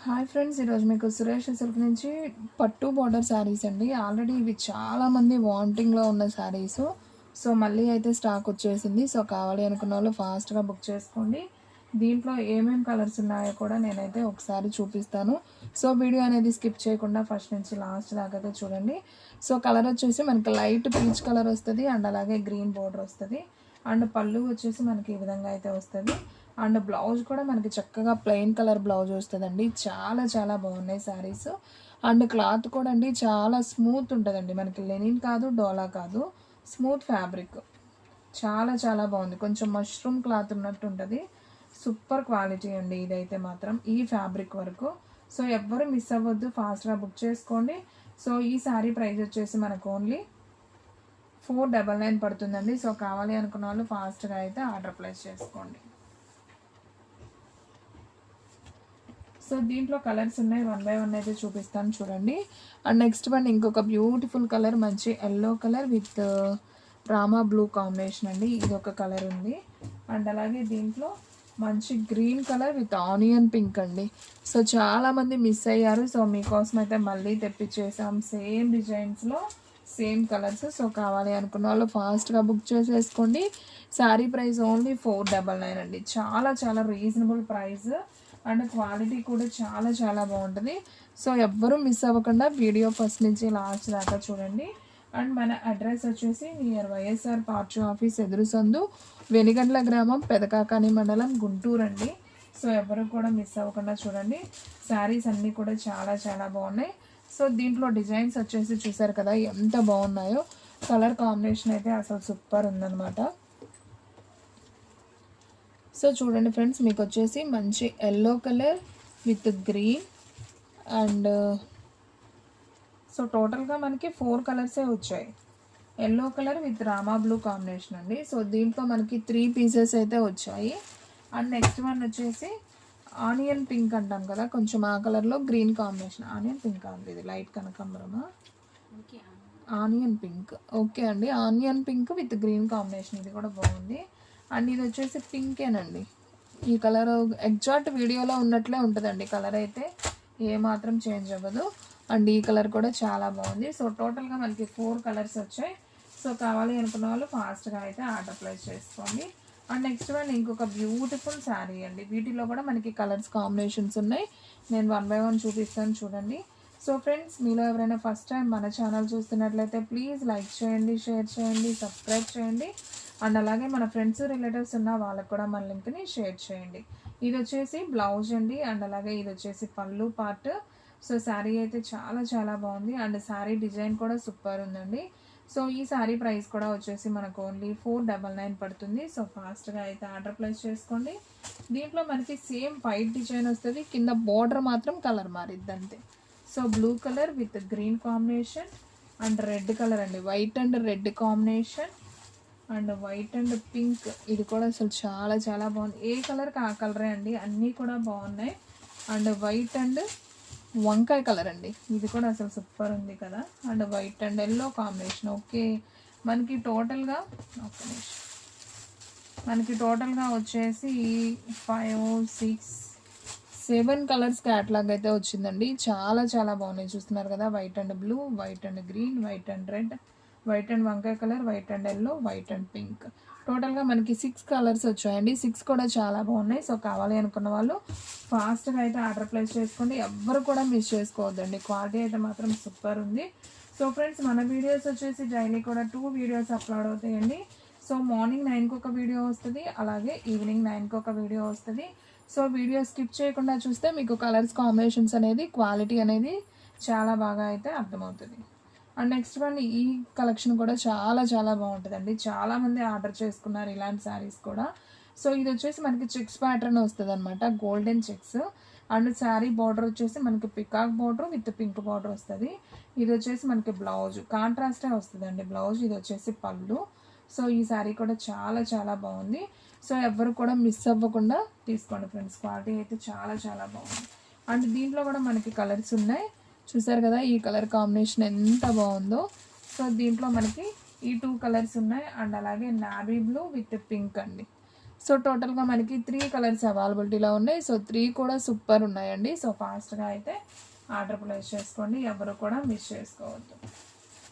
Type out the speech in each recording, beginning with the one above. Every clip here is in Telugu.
హాయ్ ఫ్రెండ్స్, ఈరోజు మీకు సురేష్ సిల్క్ నుంచి పట్టు బార్డర్ శారీస్ అండి. ఆల్రెడీ ఇవి చాలామంది వాంటింగ్లో ఉన్న శారీస్. సో మళ్ళీ అయితే స్టాక్ వచ్చేసింది. సో కావాలి అనుకున్న వాళ్ళు ఫాస్ట్గా బుక్ చేసుకోండి. దీంట్లో ఏమేమి కలర్స్ ఉన్నాయో కూడా నేనైతే ఒకసారి చూపిస్తాను. సో వీడియో అనేది స్కిప్ చేయకుండా ఫస్ట్ నుంచి లాస్ట్ దాకా అయితే చూడండి. సో కలర్ వచ్చేసి మనకి లైట్ పీచ్ కలర్ వస్తుంది అండ్ అలాగే గ్రీన్ బార్డర్ వస్తుంది. అండ్ పళ్ళు వచ్చేసి మనకి ఈ విధంగా అయితే వస్తుంది. అండ్ బ్లౌజ్ కూడా మనకి చక్కగా ప్లెయిన్ కలర్ బ్లౌజ్ వస్తుందండి. చాలా చాలా బాగున్నాయి శారీస్. అండ్ క్లాత్ కూడా అండి చాలా స్మూత్ ఉంటుందండి. మనకి లెనిన్ కాదు, డోలా కాదు, స్మూత్ ఫ్యాబ్రిక్. చాలా చాలా బాగుంది. కొంచెం మష్రూమ్ క్లాత్ ఉన్నట్టు ఉంటుంది. సూపర్ క్వాలిటీ అండి ఇదైతే మాత్రం, ఈ ఫ్యాబ్రిక్ వరకు. సో ఎవ్వరు మిస్ అవ్వద్దు, ఫాస్ట్గా బుక్ చేసుకోండి. సో ఈ శారీ ప్రైస్ వచ్చేసి మనకు ఓన్లీ 499 పడుతుందండి. సో కావాలి అనుకున్న వాళ్ళు ఫాస్ట్గా అయితే ఆర్డర్ ప్లేస్ చేసుకోండి. సో దీంట్లో కలర్స్ ఉన్నాయి, 1 బై 1 అయితే చూపిస్తాను చూడండి. అండ్ నెక్స్ట్ వన్ ఇంకొక బ్యూటిఫుల్ కలర్, మంచి yellow colour with Rama blue combination అండి. ఇది ఒక కలర్ ఉంది. అండ్ అలాగే దీంట్లో మంచి green colour with onion pink అండి. సో చాలామంది మిస్ అయ్యారు. సో మీకోసం అయితే మళ్ళీ తెప్పించేసాం, సేమ్ డిజైన్స్లో సేమ్ కలర్స్. సో కావాలి అనుకున్న వాళ్ళు ఫాస్ట్గా బుక్ చేసేసుకోండి. శారీ ప్రైస్ ఓన్లీ 499 అండి. చాలా చాలా రీజనబుల్ ప్రైస్ అండ్ క్వాలిటీ కూడా చాలా చాలా బాగుంటుంది. సో ఎవ్వరూ మిస్ అవ్వకుండా వీడియో ఫస్ట్ నుంచి లాస్ట్ దాకా చూడండి. అండ్ మన అడ్రస్ వచ్చేసి నియర్ వైఎస్ఆర్ పార్టీ ఆఫీస్ ఎదురు సందు, వెనిగండ్ల గ్రామం, పెదకాకాని మండలం, గుంటూరు అండి. సో ఎవరు కూడా మిస్ అవ్వకుండా చూడండి. శారీస్ అన్నీ కూడా చాలా చాలా బాగున్నాయి. సో దీంట్లో డిజైన్స్ వచ్చేసి చూసారు కదా ఎంత బాగున్నాయో. కలర్ కాంబినేషన్ అయితే అసలు సూపర్ ఉందన్నమాట. సో చూడండి ఫ్రెండ్స్, మీకు వచ్చేసి మంచి yellow colour with green and so టోటల్గా మనకి 4 కలర్సే వచ్చాయి. Yellow colour with Rama blue combination అండి. సో దీంట్లో మనకి 3 పీసెస్ అయితే వచ్చాయి. అండ్ నెక్స్ట్ వన్ వచ్చేసి ఆనియన్ పింక్ అంటాం కదా, కొంచెం ఆ కలర్లో గ్రీన్ కాంబినేషన్. ఆనియన్ పింక్ అండి, ఇది లైట్ కనకాంబరమా, ఆనియన్ పింక్. ఓకే అండి, onion pink with green combination, ఇది కూడా బాగుంది. అండ్ ఇది వచ్చేసి పింకేనండి. ఈ కలర్ ఎగ్జాక్ట్ వీడియోలో ఉన్నట్లే ఉంటుందండి. కలర్ అయితే ఏమాత్రం చేంజ్ అవ్వదు. అండ్ ఈ కలర్ కూడా చాలా బాగుంది. సో టోటల్గా మనకి 4 కలర్స్ వచ్చాయి. సో కావాలి అనుకున్న వాళ్ళు ఫాస్ట్గా అయితే ఆర్డర్ ప్లేస్ చేసుకోండి. అండ్ నెక్స్ట్ వన్ ఇంకొక బ్యూటిఫుల్ శారీ అండి. వీటిలో కూడా మనకి కలర్స్ కాంబినేషన్స్ ఉన్నాయి. నేను 1 బై 1 చూపిస్తాను చూడండి. సో ఫ్రెండ్స్, మీలో ఎవరైనా ఫస్ట్ టైం మన ఛానల్ చూస్తున్నట్లయితే ప్లీజ్ లైక్ చేయండి, షేర్ చేయండి, సబ్స్క్రైబ్ చేయండి. అండ్ అలాగే మన ఫ్రెండ్స్ రిలేటివ్స్ ఉన్న వాళ్ళకు కూడా మన లింక్ని షేర్ చేయండి. ఇది వచ్చేసి బ్లౌజ్ అండి. అండ్ అలాగే ఇది వచ్చేసి పళ్ళు పార్ట్. సో శారీ అయితే చాలా చాలా బాగుంది. అండ్ శారీ డిజైన్ కూడా సూపర్ ఉందండి. సో ఈ శారీ ప్రైస్ కూడా వచ్చేసి మనకు ఓన్లీ 499 పడుతుంది. సో ఫాస్ట్గా అయితే ఆర్డర్ ప్లేస్ చేసుకోండి. దీంట్లో మనకి సేమ్ వైట్ డిజైన్ వస్తుంది, కింద బార్డర్ మాత్రం కలర్ మారిద్ది అంతే. So blue colour with green combination and red colour అండి, white and red combination and white and pink. ఇది కూడా అసలు చాలా చాలా బాగుంది. ఏ కలర్కి ఆ కలరే అండి, అన్నీ కూడా బాగున్నాయి. అండ్ వైట్ అండ్ వంకాయ కలర్ అండి, ఇది కూడా అసలు సూపర్ ఉంది కదా. And white and yellow combination. Okay, మనకి టోటల్గా వచ్చేసి 5, 6, 7 కలర్స్ క్యాట్లాగ్ అయితే వచ్చిందండి. చాలా చాలా బాగున్నాయి, చూస్తున్నారు కదా. White and blue, white and green, white and red, white and వంకాయ colour, white and yellow, white and pink. టోటల్గా మనకి 6 కలర్స్ వచ్చాయండి. 6 కూడా చాలా బాగున్నాయి. సో కావాలి అనుకున్న వాళ్ళు ఫాస్ట్గా అయితే ఆర్డర్ ప్లేస్ చేసుకోండి. ఎవ్వరు కూడా మిస్ చేసుకోవద్దండి. క్వాలిటీ అయితే మాత్రం సూపర్ ఉంది. సో ఫ్రెండ్స్, మన వీడియోస్ వచ్చేసి డైలీ కూడా 2 వీడియోస్ అప్లోడ్ అవుతాయండి. సో మార్నింగ్ 9కి ఒక వీడియో వస్తుంది, అలాగే ఈవినింగ్ 9కి ఒక వీడియో వస్తుంది. సో వీడియో స్కిప్ చేయకుండా చూస్తే మీకు కలర్స్ కాంబినేషన్స్ అనేది, క్వాలిటీ అనేది చాలా బాగా అయితే అర్థమవుతుంది. అండ్ నెక్స్ట్ వన్ ఈ కలెక్షన్ కూడా చాలా చాలా బాగుంటుందండి. చాలామంది ఆర్డర్ చేసుకున్నారు ఇలాంటి శారీస్ కూడా. సో ఇది వచ్చేసి మనకి చెక్స్ ప్యాటర్న్ వస్తుంది అనమాట, golden checks. And sari border వచ్చేసి మనకి peacock border with pink border వస్తుంది. ఇది వచ్చేసి మనకి బ్లౌజ్ కాంట్రాస్టే వస్తుందండి బ్లౌజ్. ఇది వచ్చేసి పళ్ళు. సో ఈ శారీ కూడా చాలా చాలా బాగుంది. సో ఎవ్వరు కూడా మిస్ అవ్వకుండా తీసుకోండి ఫ్రెండ్స్. క్వాలిటీ అయితే చాలా చాలా బాగుంది. అండ్ దీంట్లో కూడా మనకి కలర్స్ ఉన్నాయి, చూసారు కదా. ఈ కలర్ కాంబినేషన్ ఎంత బాగుందో. సో దీంట్లో మనకి ఈ 2 కలర్స్ ఉన్నాయి. అండ్ అలాగే నావీ బ్లూ విత్ పింక్ అండి. సో టోటల్గా మనకి 3 కలర్స్ అవైలబిలిటీలో ఉన్నాయి. సో 3 కూడా సూపర్ ఉన్నాయండి. సో ఫాస్ట్గా అయితే ఆర్డర్ ప్లేస్ చేసుకోండి, ఎవరు కూడా మిస్ చేసుకోవద్దు.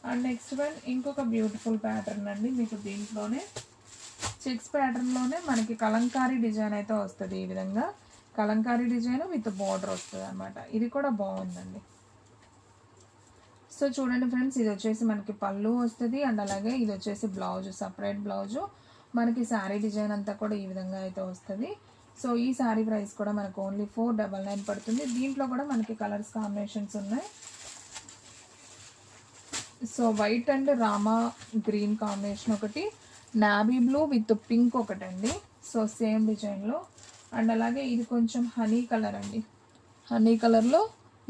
అండ్ నెక్స్ట్ వన్ ఇంకొక బ్యూటిఫుల్ ప్యాటర్న్ అండి. మీకు దీంట్లోనే చెక్స్ ప్యాటర్న్లోనే మనకి కలంకారీ డిజైన్ అయితే వస్తుంది. ఈ విధంగా కలంకారీ డిజైన్ విత్ బార్డర్ వస్తుంది అనమాట. ఇది కూడా బాగుందండి. సో చూడండి ఫ్రెండ్స్, ఇది వచ్చేసి మనకి పళ్ళు వస్తుంది. అండ్ అలాగే ఇది వచ్చేసి బ్లౌజ్, సపరేట్ బ్లౌజు. మనకి శారీ డిజైన్ అంతా కూడా ఈ విధంగా అయితే వస్తుంది. సో ఈ శారీ ప్రైస్ కూడా మనకు ఓన్లీ 499 పడుతుంది. దీంట్లో కూడా మనకి కలర్స్ కాంబినేషన్స్ ఉన్నాయి. So white and Rama green combination ఒకటి, నావీ బ్లూ విత్ పింక్ ఒకటండి. సో సేమ్ డిజైన్లో. అండ్ అలాగే ఇది కొంచెం హనీ కలర్ అండి. హనీ కలర్లో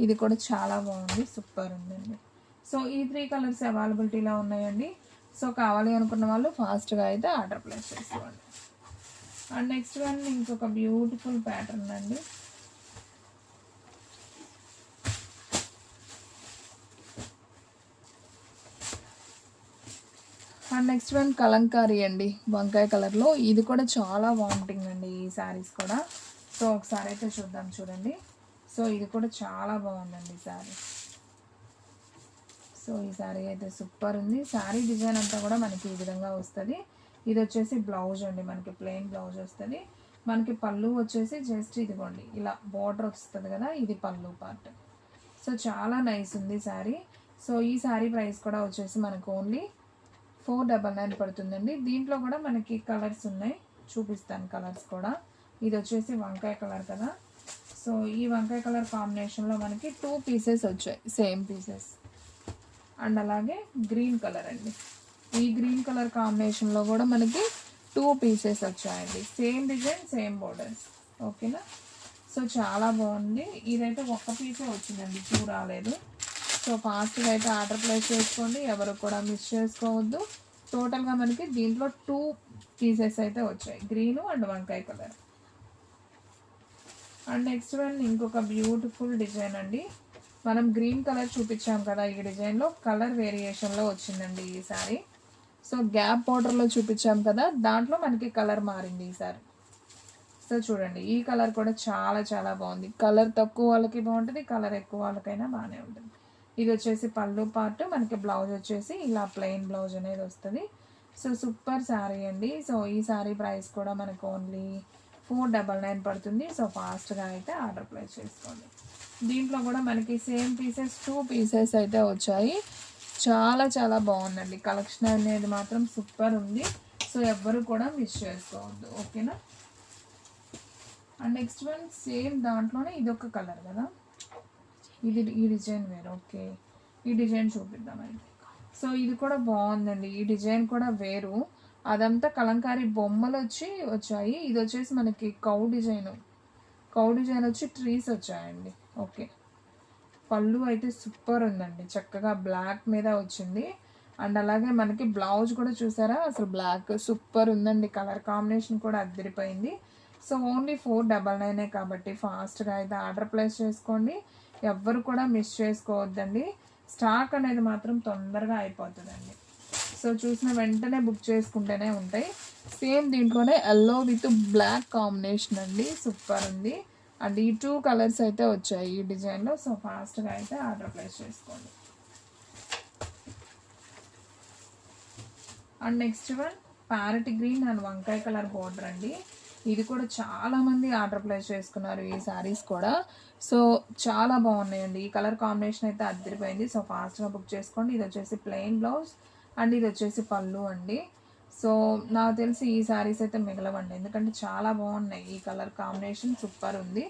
ఇది కూడా చాలా బాగుంది, సూపర్ ఉందండి. సో ఈ 3 కలర్స్ అవైలబిలిటీలో ఉన్నాయండి. సో కావాలి అనుకున్న వాళ్ళు ఫాస్ట్గా అయితే ఆర్డర్ ప్లేస్ చేసుకోండి. అండ్ నెక్స్ట్ వన్ ఇంకొక బ్యూటిఫుల్ ప్యాటర్న్ అండి. అండ్ నెక్స్ట్ వన్ కలంకారీ అండి, వంకాయ కలర్లో. ఇది కూడా చాలా వాంటింగ్ అండి ఈ శారీస్ కూడా. సో ఒకసారి అయితే చూద్దాం, చూడండి. సో ఇది కూడా చాలా బాగుందండి శారీ. సో ఈ శారీ అయితే సూపర్ ఉంది. శారీ డిజైన్ అంతా కూడా మనకి ఈ విధంగా వస్తుంది. ఇది వచ్చేసి బ్లౌజ్ అండి, మనకి ప్లెయిన్ బ్లౌజ్ వస్తుంది. మనకి పళ్ళు వచ్చేసి జస్ట్ ఇదిగోండి ఇలా బార్డర్ వస్తుంది కదా, ఇది పళ్ళు పార్ట్. సో చాలా నైస్ ఉంది శారీ. సో ఈ శారీ ప్రైస్ కూడా వచ్చేసి మనకు ఓన్లీ 499 పడుతుందండి. దీంట్లో కూడా మనకి కలర్స్ ఉన్నాయి, చూపిస్తాను కలర్స్ కూడా. ఇది వచ్చేసి వంకాయ కలర్ కదా. సో ఈ వంకాయ కలర్ కాంబినేషన్లో మనకి 2 పీసెస్ వచ్చాయి, సేమ్ పీసెస్. అండ్ అలాగే గ్రీన్ కలర్ అండి. ఈ గ్రీన్ కలర్ కాంబినేషన్లో కూడా మనకి 2 పీసెస్ వచ్చాయండి, సేమ్ డిజైన్ సేమ్ బోర్డర్స్. ఓకేనా. సో చాలా బాగుంది. ఇదైతే ఒక్క పీసే వచ్చిందండి, 2 రాలేదు. సో ఫాస్ట్గా అయితే ఆర్డర్ ప్లేస్ చేసుకోండి, ఎవరు కూడా మిస్ చేసుకోవద్దు. టోటల్గా మనకి దీంట్లో 2 పీసెస్ అయితే వచ్చాయి, గ్రీను అండ్ వంకాయ కలర్. అండ్ నెక్స్ట్ వన్ ఇంకొక బ్యూటిఫుల్ డిజైన్ అండి. మనం గ్రీన్ కలర్ చూపించాం కదా, ఈ డిజైన్లో కలర్ వేరియేషన్లో వచ్చిందండి ఈ సారీ. సో గ్యాప్ బార్డర్లో చూపించాం కదా, దాంట్లో మనకి కలర్ మారింది ఈసారి. సో చూడండి, ఈ కలర్ కూడా చాలా చాలా బాగుంది. కలర్ తక్కువ వాళ్ళకి బాగుంటుంది, కలర్ ఎక్కువ వాళ్ళకైనా బాగానే ఉంటుంది. ఇది వచ్చేసి పళ్ళు పార్ట్, మనకి బ్లౌజ్ వచ్చేసి ఇలా ప్లెయిన్ బ్లౌజ్ అనేది వస్తుంది. సో సూపర్ శారీ అండి. సో ఈ శారీ ప్రైస్ కూడా మనకు ఓన్లీ 499 పడుతుంది. సో ఫాస్ట్గా అయితే ఆర్డర్ ప్లేస్ చేసుకోండి. దీంట్లో కూడా మనకి సేమ్ పీసెస్ 2 పీసెస్ అయితే వచ్చాయి. చాలా చాలా బాగుందండి, కలెక్షన్ అనేది మాత్రం సూపర్ ఉంది. సో ఎవ్వరు కూడా మిస్ చేసుకోవద్దు. ఓకేనా. అండ్ నెక్స్ట్ వన్ సేమ్ దాంట్లోనే ఇదొక కలర్ కదా, ఇది ఈ డిజైన్ వేరు. ఓకే, ఈ డిజైన్ చూపిద్దామండి. సో ఇది కూడా బాగుందండి, ఈ డిజైన్ కూడా వేరు. అదంతా కలంకారీ బొమ్మలు వచ్చాయి. ఇది వచ్చేసి మనకి కౌ డిజైన్ వచ్చి ట్రీస్ వచ్చాయండి. ఓకే, పళ్ళు అయితే సూపర్ ఉందండి, చక్కగా బ్లాక్ మీద వచ్చింది. అండ్ అలాగే మనకి బ్లౌజ్ కూడా చూసారా, అసలు బ్లాక్ సూపర్ ఉందండి. కలర్ కాంబినేషన్ కూడా అద్దరిపోయింది. సో ఓన్లీ 499 కాబట్టి ఫాస్ట్గా అయితే ఆర్డర్ ప్లేస్ చేసుకోండి, ఎవ్వరు కూడా మిస్ చేసుకోవద్దండి. స్టాక్ అనేది మాత్రం తొందరగా అయిపోతుందండి. సో చూసిన వెంటనే బుక్ చేసుకుంటేనే ఉంటాయి. సేమ్ దీంట్లోనే ఎల్లో విత్ బ్లాక్ కాంబినేషన్ అండి, సూపర్ ఉంది. అండ్ ఈ 2 కలర్స్ అయితే వచ్చాయి ఈ డిజైన్లో. సో ఫాస్ట్గా అయితే ఆర్డర్ ప్లేస్ చేసుకోండి. And next one parrot green and వంకాయ కలర్ బోర్డర్ అండి. ఇది కూడా చాలామంది ఆర్డర్ ప్లేస్ చేసుకున్నారు ఈ శారీస్ కూడా. సో చాలా బాగున్నాయండి, ఈ కలర్ కాంబినేషన్ అయితే అద్దరిపోయింది. సో ఫాస్ట్గా బుక్ చేసుకోండి. ఇది వచ్చేసి ప్లెయిన్ బ్లౌజ్ అండ్ ఇది వచ్చేసి పళ్ళు అండి. సో నాకు తెలిసి ఈ శారీస్ అయితే మిగలవండి, ఎందుకంటే చాలా బాగున్నాయి. ఈ కలర్ కాంబినేషన్ సూపర్ ఉంది.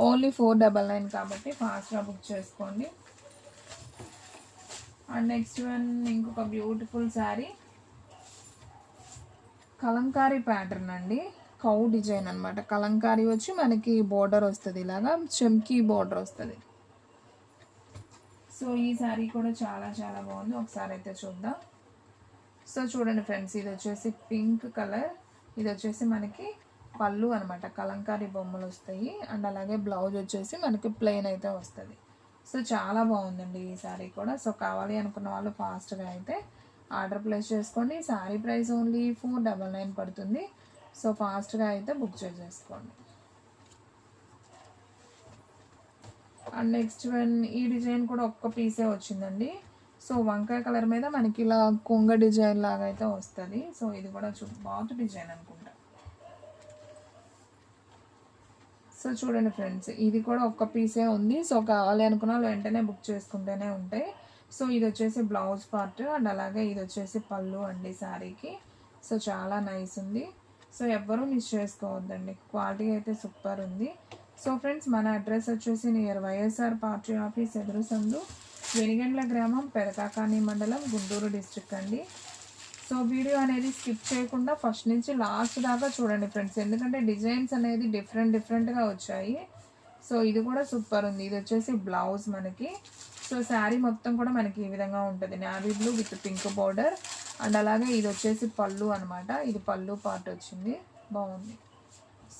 ఓన్లీ 499 కాబట్టి ఫాస్ట్గా బుక్ చేసుకోండి. అండ్ నెక్స్ట్ వన్ ఇంకొక బ్యూటిఫుల్ శారీ, కలంకారీ ప్యాటర్న్ అండి, కౌ డిజైన్ అనమాట. కలంకారీ వచ్చి మనకి బోర్డర్ వస్తుంది, ఇలాగా చెమ్కీ బోర్డర్ వస్తుంది. సో ఈ శారీ కూడా చాలా చాలా బాగుంది, ఒకసారి అయితే చూద్దాం. సో చూడండి ఫ్రెండ్స్, ఇది వచ్చేసి పింక్ కలర్, ఇది వచ్చేసి మనకి పళ్ళు అనమాట, కలంకారీ బొమ్మలు వస్తాయి. అండ్ అలాగే బ్లౌజ్ వచ్చేసి మనకి ప్లెయిన్ అయితే వస్తుంది. సో చాలా బాగుందండి ఈ శారీ కూడా. సో కావాలి అనుకున్న వాళ్ళు ఫాస్ట్గా అయితే ఆర్డర్ ప్లేస్ చేసుకోండి. శారీ ప్రైస్ ఓన్లీ 499 పడుతుంది. సో ఫాస్ట్గా అయితే బుక్ చేసేసుకోండి. అండ్ నెక్స్ట్ వన్ ఈ డిజైన్ కూడా ఒక్క పీసే వచ్చిందండి. సో వంకాయ కలర్ మీద మనకి ఇలా కొంగ డిజైన్ లాగా అయితే వస్తుంది. సో ఇది కూడా బాగుంది డిజైన్ అనుకుంటా. సో చూడండి ఫ్రెండ్స్, ఇది కూడా ఒక్క పీసే ఉంది. సో కావాలి అనుకున్న వాళ్ళు వెంటనే బుక్ చేసుకుంటూనే ఉంటాయి. సో ఇది వచ్చేసి బ్లౌజ్ పార్ట్ అండ్ అలాగే ఇది వచ్చేసి పళ్ళు అండి శారీకి. సో చాలా నైస్ ఉంది. సో ఎవ్వరూ మిస్ చేసుకోవద్దండి, క్వాలిటీ అయితే సూపర్ ఉంది. సో ఫ్రెండ్స్, మన అడ్రస్ వచ్చేసి నియర్ వైఎస్ఆర్ పార్టీ ఆఫీస్ ఎదురు సందు, వెనిగండ్ల గ్రామం, పెదకాకాని మండలం, గుంటూరు డిస్ట్రిక్ట్ అండి. సో వీడియో అనేది స్కిప్ చేయకుండా ఫస్ట్ నుంచి లాస్ట్ దాకా చూడండి ఫ్రెండ్స్, ఎందుకంటే డిజైన్స్ అనేది డిఫరెంట్గా వచ్చాయి. సో ఇది కూడా సూపర్ ఉంది. ఇది వచ్చేసి బ్లౌజ్ మనకి. సో శారీ మొత్తం కూడా మనకి ఈ విధంగా ఉంటుంది, navy blue with pink border. And అలాగే ఇది వచ్చేసి పళ్ళు అనమాట, ఇది పళ్ళు పార్ట్ వచ్చింది, బాగుంది.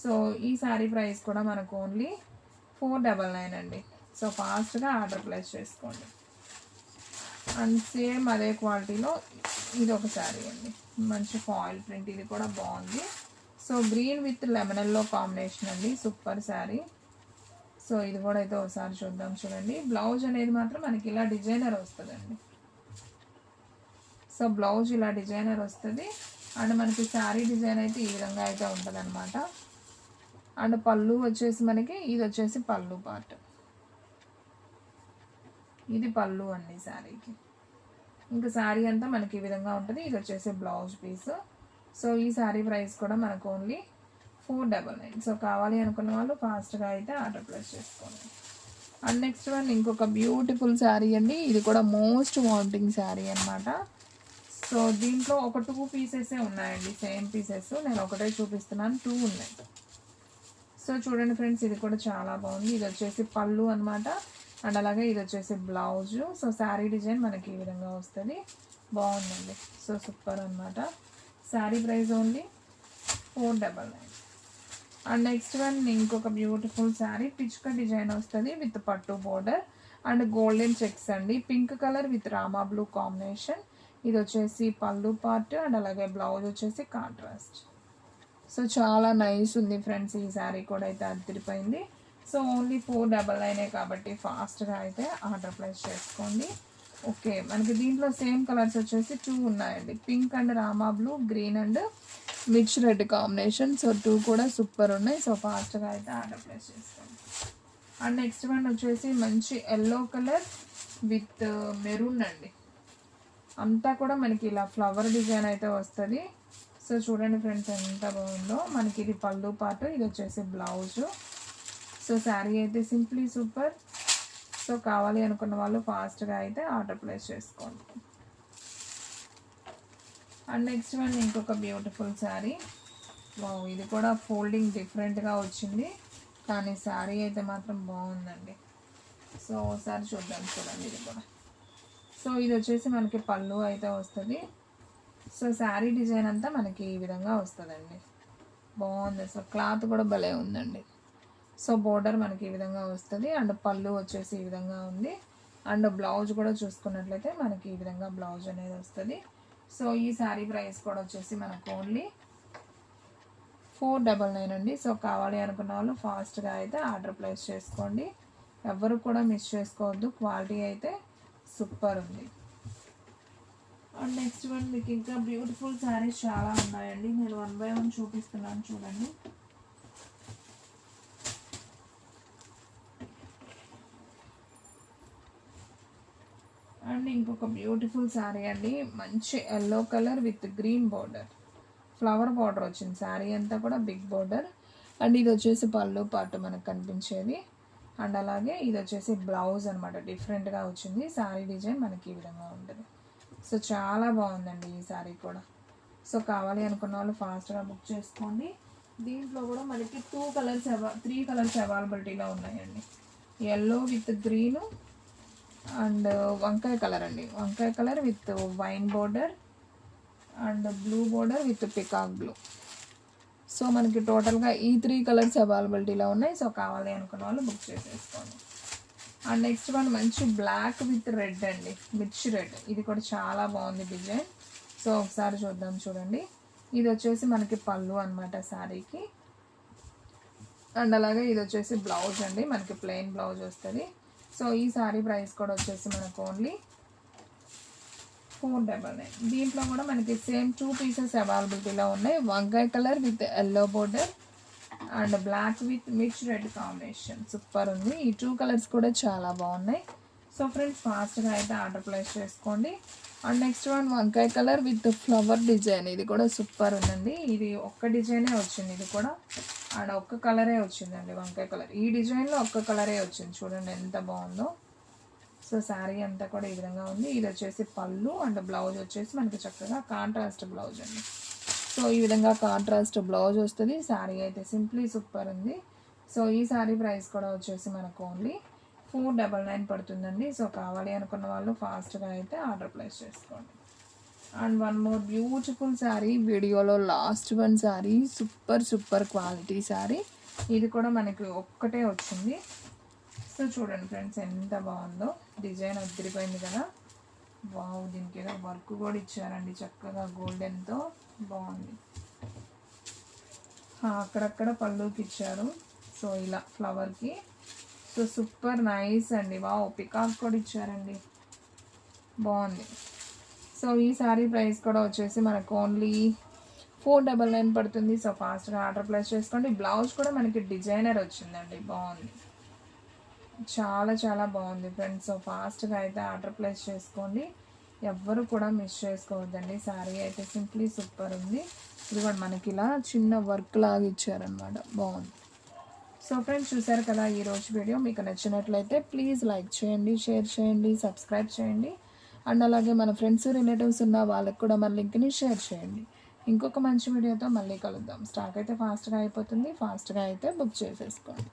సో ఈ శారీ ప్రైస్ కూడా మనకు ఓన్లీ 499 అండి. సో ఫాస్ట్గా ఆర్డర్ ప్లేస్ చేసుకోండి. అండ్ సేమ్ అదే క్వాలిటీలో ఇది ఒక శారీ అండి, మంచి ఫాయిల్ ప్రింట్, ఇది కూడా బాగుంది. So green with lemon yellow combination అండి, సూపర్ శారీ. సో ఇది కూడా అయితే ఒకసారి చూద్దాం. చూడండి, బ్లౌజ్ అనేది మాత్రం మనకి ఇలా డిజైనర్ వస్తుందండి. సో బ్లౌజ్ ఇలా డిజైనర్ వస్తుంది అండ్ మనకి శారీ డిజైన్ అయితే ఈ విధంగా అయితే ఉంటుంది అనమాట. అండ్ పళ్ళు వచ్చేసి మనకి ఇది వచ్చేసి పళ్ళు పార్ట్, ఇది పళ్ళు అండి శారీకి. ఇంకా శారీ అంతా మనకి ఈ విధంగా ఉంటుంది. ఇది వచ్చేసి బ్లౌజ్ పీస్. సో ఈ శారీ ప్రైస్ కూడా మనకు ఓన్లీ 499. సో కావాలి అనుకున్న వాళ్ళు ఫాస్ట్గా అయితే ఆర్డర్ ప్లేస్ చేసుకోండి. అండ్ నెక్స్ట్ వన్ ఇంకొక బ్యూటిఫుల్ శారీ అండి, ఇది కూడా మోస్ట్ వాంటింగ్ శారీ అనమాట. సో దీంట్లో ఒక 2 పీసెసే ఉన్నాయండి, సేమ్ పీసెస్. నేను ఒకటే చూపిస్తున్నాను, 2 ఉన్నాయి. సో చూడండి ఫ్రెండ్స్, ఇది కూడా చాలా బాగుంది. ఇది వచ్చేసి పళ్ళు అనమాట అండ్ అలాగే ఇది వచ్చేసి బ్లౌజ్. సో శారీ డిజైన్ మనకి ఈ విధంగా వస్తుంది, బాగుందండి. సో సూపర్ అనమాట. Sari price only 499. And next one ఇంకొక బ్యూటిఫుల్ శారీ, పిచ్క డిజైన్ వస్తుంది విత్ పట్టు బోర్డర్ అండ్ గోల్డెన్ చెక్స్ అండి, pink colour with Rama blue combination. ఇది వచ్చేసి పళ్ళు పార్ట్ అండ్ అలాగే బ్లౌజ్ వచ్చేసి కాంట్రాస్ట్. సో చాలా నైస్ ఉంది ఫ్రెండ్స్, ఈ శారీ కూడా అయితే అదిరిపోయింది. సో ఓన్లీ 499 కాబట్టి ఫాస్ట్గా అయితే ఆర్డర్ ప్లేస్ చేసుకోండి. ఓకే, మనకి దీంట్లో సేమ్ కలర్స్ వచ్చేసి 2 ఉన్నాయండి, pink and Rama blue, green and mirch red combination. So 2 కూడా సూపర్ ఉన్నాయి. సో ఫాస్ట్గా అయితే ఆర్డర్ ప్లేస్ చేసుకోండి. అండ్ నెక్స్ట్ వన్ వచ్చేసి మంచి ఎల్లో కలర్ విత్ మెరూన్ అండి, అంతా కూడా మనకి ఇలా ఫ్లవర్ డిజైన్ అయితే వస్తుంది. సో చూడండి ఫ్రెండ్స్, ఎంత బాగుందో. మనకి ఇది పళ్ళు పార్ట్, ఇది వచ్చేసి బ్లౌజు. సో శారీ అయితే సింప్లీ సూపర్. సో కావాలి అనుకున్న వాళ్ళు ఫాస్ట్గా అయితే ఆర్డర్ ప్లేస్ చేసుకోండి. అండ్ నెక్స్ట్ వన్ ఇంకొక బ్యూటిఫుల్ శారీ, ఇది కూడా ఫోల్డింగ్ డిఫరెంట్గా వచ్చింది కానీ శారీ అయితే మాత్రం బాగుందండి. సో ఒకసారి చూద్దాం. చూడండి ఇది కూడా. సో ఇది వచ్చేసి మనకి పళ్ళు అయితే వస్తుంది. సో శారీ డిజైన్ అంతా మనకి ఈ విధంగా వస్తుందండి, బాగుంది. సో క్లాత్ కూడా భలే ఉందండి. సో బోర్డర్ మనకి ఈ విధంగా వస్తుంది అండ్ పళ్ళు వచ్చేసి ఈ విధంగా ఉంది అండ్ బ్లౌజ్ కూడా చూసుకున్నట్లయితే మనకి ఈ విధంగా బ్లౌజ్ అనేది వస్తుంది. సో ఈ శారీ ప్రైస్ కూడా వచ్చేసి మనకు ఓన్లీ 499 అండి. సో కావాలి అనుకున్న వాళ్ళు ఫాస్ట్గా అయితే ఆర్డర్ ప్లేస్ చేసుకోండి, ఎవరు కూడా మిస్ చేసుకోవద్దు, క్వాలిటీ అయితే సూపర్ ఉంది. అండ్ నెక్స్ట్ వన్ మీకు ఇంకా బ్యూటిఫుల్ శారీస్ చాలా ఉన్నాయండి, నేను 1 by 1 చూపిస్తున్నాను చూడండి. అండ్ ఇంకొక బ్యూటిఫుల్ శారీ అండి, మంచి yellow colour with green border, flower border వచ్చింది. శారీ అంతా కూడా బిగ్ బార్డర్ అండ్ ఇది వచ్చేసి పళ్ళు పార్ట్ మనకు కనిపించేది అండ్ అలాగే ఇది వచ్చేసి బ్లౌజ్ అనమాట, డిఫరెంట్గా వచ్చింది. శారీ డిజైన్ మనకి ఈ విధంగా ఉంటుంది. సో చాలా బాగుందండి ఈ శారీ కూడా. సో కావాలి అనుకున్న వాళ్ళు ఫాస్ట్గా బుక్ చేసుకోండి. దీంట్లో కూడా మనకి 3 కలర్స్ అవైలబిలిటీలో ఉన్నాయండి, ఎల్లో విత్ గ్రీను అండ్ వంకాయ కలర్ అండి, వంకాయ colour with wine border and blue border with peacock blue. So మనకి టోటల్గా ఈ 3 కలర్స్ అవైలబిలిటీలో ఉన్నాయి. సో కావాలి అనుకున్న వాళ్ళు బుక్ చేసేసుకోండి. అండ్ నెక్స్ట్ వన్ మంచి బ్లాక్ విత్ రెడ్ అండి, మిర్చి రెడ్, ఇది కూడా చాలా బాగుంది డిజైన్. సో ఒకసారి చూద్దాం చూడండి. ఇది వచ్చేసి మనకి పళ్ళు అనమాట శారీకి. అండ్ అలాగే ఇది వచ్చేసి బ్లౌజ్ అండి, మనకి ప్లెయిన్ బ్లౌజ్ వస్తుంది. సో ఈ శారీ ప్రైస్ కూడా వచ్చేసి మనకు ఓన్లీ 499. దీంట్లో కూడా మనకి సేమ్ 2 పీసెస్ అవైలబిలిటీలో ఉన్నాయి. వంకాయ colour with yellow border and black with mirch red combination super ఉంది. ఈ 2 కలర్స్ కూడా చాలా బాగున్నాయి. సో ఫ్రెండ్స్ ఫాస్ట్గా అయితే ఆర్డర్ ప్లేస్ చేసుకోండి. అండ్ నెక్స్ట్ వన్ వంకాయ కలర్ విత్ ఫ్లవర్ డిజైన్, ఇది కూడా సూపర్ ఉందండి. ఇది ఒక్క డిజైనే వచ్చింది, ఇది కూడా అండ్ ఒక్క కలరే వచ్చిందండి వంకాయ కలర్. ఈ డిజైన్లో ఒక్క కలరే వచ్చింది, చూడండి ఎంత బాగుందో. సో శారీ అంతా కూడా ఈ విధంగా ఉంది. ఇది వచ్చేసి పళ్ళు అండ్ బ్లౌజ్ వచ్చేసి మనకి చక్కగా కాంట్రాస్ట్ బ్లౌజ్ అండి. సో ఈ విధంగా కాంట్రాస్ట్ బ్లౌజ్ వస్తుంది. శారీ అయితే సింప్లీ సూపర్ ఉంది. సో ఈ శారీ ప్రైస్ కూడా వచ్చేసి మనకు ఓన్లీ 499 పడుతుందండి. సో కావాలి అనుకున్న వాళ్ళు ఫాస్ట్గా అయితే ఆర్డర్ ప్లేస్ చేసుకోండి. And one more beautiful sari, వీడియోలో last one sari, super quality sari. ఇది కూడా మనకి ఒక్కటే వచ్చింది. సో చూడండి ఫ్రెండ్స్ ఎంత బాగుందో, డిజైన్ అదిరిపోయింది కదా. వావ్, దీనికి ఏదో వర్క్ కూడా ఇచ్చారండి చక్కగా గోల్డెన్తో, బాగుంది. అక్కడక్కడ పళ్ళుకి ఇచ్చారు, సో ఇలా ఫ్లవర్కి. సో సూపర్ నైస్ అండి. వావ్, పికాక్ కూడా ఇచ్చారండి, బాగుంది. సో ఈ శారీ ప్రైస్ కూడా వచ్చేసి మనకు ఓన్లీ 499 పడుతుంది. సో ఫాస్ట్గా ఆర్డర్ ప్లేస్ చేసుకోండి. బ్లౌజ్ కూడా మనకి డిజైనర్ వచ్చిందండి, బాగుంది, చాలా బాగుంది ఫ్రెండ్స్. సో ఫాస్ట్గా అయితే ఆర్డర్ ప్లేస్ చేసుకోండి, ఎవ్వరు కూడా మిస్ చేసుకోవద్దండి. శారీ అయితే సింప్లీ సూపర్ ఉంది. ఇది కూడా మనకి ఇలా చిన్న వర్క్ లాగా ఇచ్చారనమాట, బాగుంది. సో ఫ్రెండ్స్ చూసారు కదా ఈరోజు వీడియో. మీకు నచ్చినట్లయితే ప్లీజ్ లైక్ చేయండి, షేర్ చేయండి, సబ్స్క్రైబ్ చేయండి. అండ్ అలాగే మన ఫ్రెండ్స్ రిలేటివ్స్ ఉన్న వాళ్ళకి కూడా మన లింక్ని షేర్ చేయండి. ఇంకొక మంచి వీడియోతో మళ్ళీ కలుద్దాం. స్టాక్ అయితే ఫాస్ట్గా అయిపోతుంది, ఫాస్ట్గా అయితే బుక్ చేసేసుకోండి.